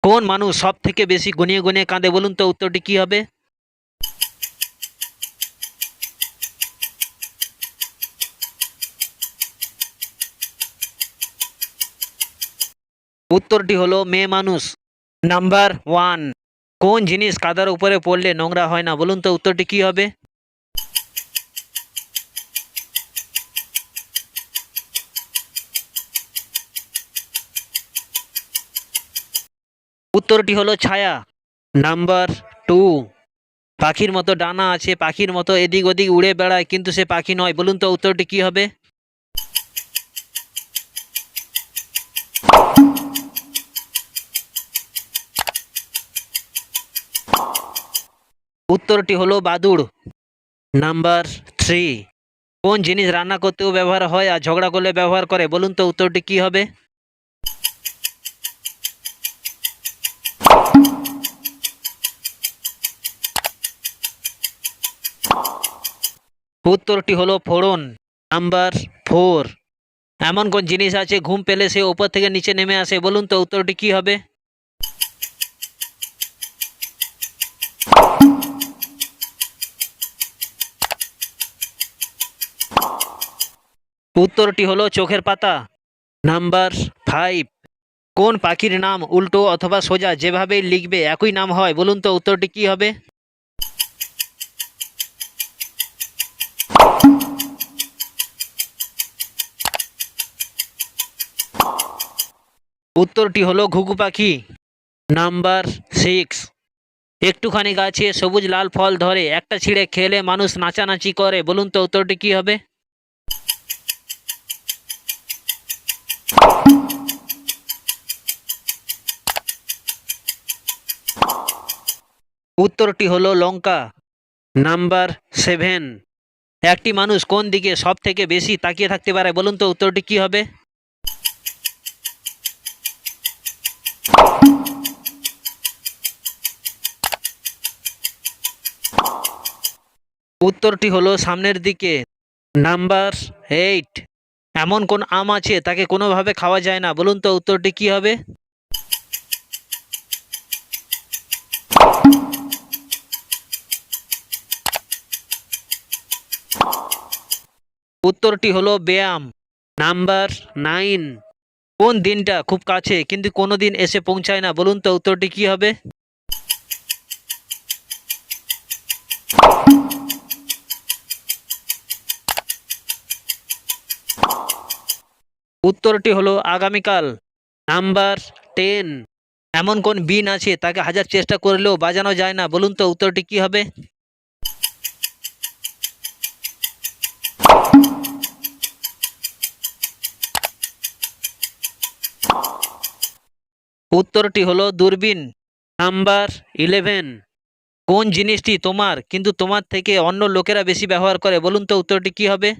কোন মানুষ সব থেকে বেশি গুনিয়ে গুনিয়ে কাঁদে বলুন তো উত্তরটি কি হবে? উত্তরটি হলো মেয়ে মানুষ। নাম্বার ওয়ান, কোন জিনিস কাদার উপরে পড়লে নোংরা হয় না বলুন তো উত্তরটি কি হবে? উত্তরটি হলো ছায়া। নাম্বার টু, পাখির মতো ডানা আছে, পাখির মতো এদিক ওদিক উড়ে বেড়ায়, কিন্তু সে পাখি নয় বলুন তো উত্তরটি কি হবে? উত্তরটি হলো বাদুড়। নাম্বার থ্রি, কোন জিনিস রান্না করতেও ব্যবহার হয় আর ঝগড়া করলে ব্যবহার করে বলুন তো উত্তরটি কি হবে? উত্তরটি হলো ফোড়ন। নাম্বার ফোর, এমন কোন জিনিস আছে ঘুম পেলে সে উপর থেকে নিচে নেমে আসে বলুন তো উত্তরটি কি হবে? উত্তরটি হলো চোখের পাতা। নাম্বার ফাইভ, কোন পাখির নাম উল্টো অথবা সোজা যেভাবেই লিখবে একই নাম হয় বলুন তো উত্তরটি কি হবে? উত্তরটি হলো ঘুঘু পাখি। নাম্বার সিক্স, একটুখানি গাছে সবুজ লাল ফল ধরে, একটা ছিঁড়ে খেলে মানুষ নাচানাচি করে বলুন তো উত্তরটি কি হবে? উত্তরটি হলো লঙ্কা। নাম্বার সেভেন, একটি মানুষ কোন দিকে সব থেকে বেশি তাকিয়ে থাকতে পারে বলুন তো উত্তরটি কি হবে? উত্তরটি হলো সামনের দিকে। নাম্বার এইট, এমন কোন আম আছে তাকে কোনোভাবে খাওয়া যায় না বলুন তো উত্তরটি কি হবে? উত্তরটি হলো ব্যায়াম। নাম্বার নাইন, কোন দিনটা খুব কাছে কিন্তু কোনোদিন এসে পৌঁছায় না বলুন তো উত্তরটি কি হবে? উত্তরটি হলো আগামীকাল। নাম্বার টেন, এমন কোন বিন আছে তাকে হাজার চেষ্টা করলেও বাজানো যায় না বলুন তো উত্তরটি কি হবে? উত্তরটি হলো দূরবীন। নাম্বার ইলেভেন, কোন জিনিসটি তোমার কিন্তু তোমার থেকে অন্য লোকেরা বেশি ব্যবহার করে বলুন তো উত্তরটি কি হবে?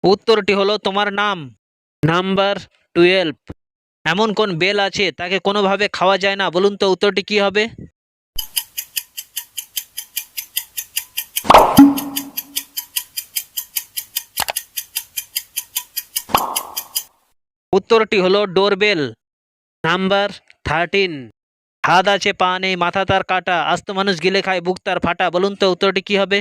উত্তরটি হলো তোমার নাম। নাম্বার টুয়েলভ, এমন কোন বেল আছে তাকে কোনোভাবে খাওয়া যায় না বলুন তো উত্তরটি কি হবে? উত্তরটি হলো ডোরবেল। নাম্বার থার্টিন, হাত আছে পা নেই মাথা তার কাটা, আস্ত মানুষ গিলে খায় বুক তার ফাটা বলুন তো উত্তরটি কি হবে?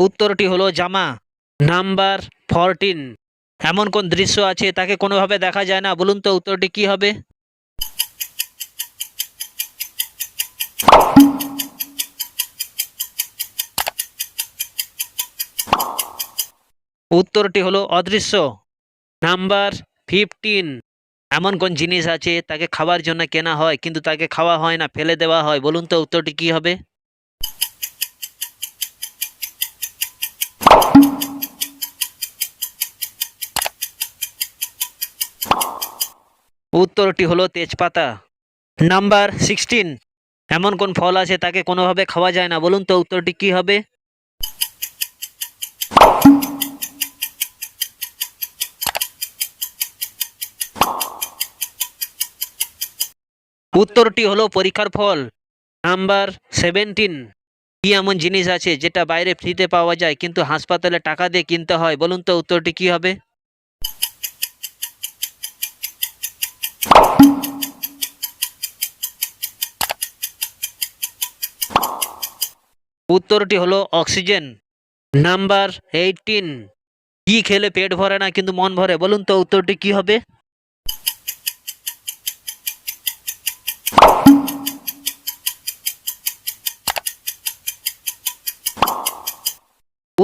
উত্তরটি হলো জামা। নাম্বার ফরটিন, এমন কোন দৃশ্য আছে তাকে কোনোভাবে দেখা যায় না বলুন তো উত্তরটি কি হবে? উত্তরটি হলো অদৃশ্য। নাম্বার ফিফটিন, এমন কোন জিনিস আছে তাকে খাবার জন্য কেনা হয় কিন্তু তাকে খাওয়া হয় না, ফেলে দেওয়া হয় বলুন তো উত্তরটি কি হবে? উত্তরটি হলো তেজপাতা। নাম্বার সিক্সটিন, এমন কোন ফল আছে তাকে কোনোভাবে খাওয়া যায় না বলুন তো উত্তরটি কি হবে? উত্তরটি হলো পরীক্ষার ফল। নাম্বার 17, কি এমন জিনিস আছে যেটা বাইরে ফ্রিতে পাওয়া যায় কিন্তু হাসপাতালে টাকা দিয়ে কিনতে হয়? বলুন তো উত্তরটি কি হবে? উত্তরটি হলো অক্সিজেন। নাম্বার 18, কি খেলে পেট ভরে না কিন্তু মন ভরে? বলুন তো উত্তরটি কি হবে?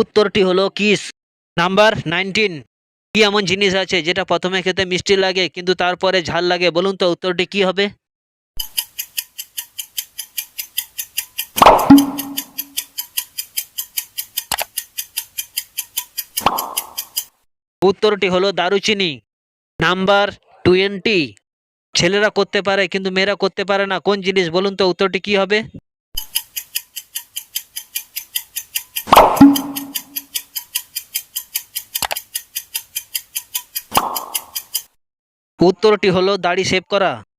উত্তরটি হলো কিস। নাম্বার 19, কি এমন জিনিস আছে যেটা প্রথমে খেতে মিষ্টি লাগে কিন্তু তারপরে ঝাল লাগে? বলুন তো উত্তরটি কি হবে? উত্তরটি হলো দারুচিনি। নাম্বার 20, ছেলেরা করতে পারে কিন্তু মেয়েরা করতে পারে না কোন জিনিস? বলুন তো উত্তরটি কি হবে? উত্তরটি হলো দাড়ি শেভ করা।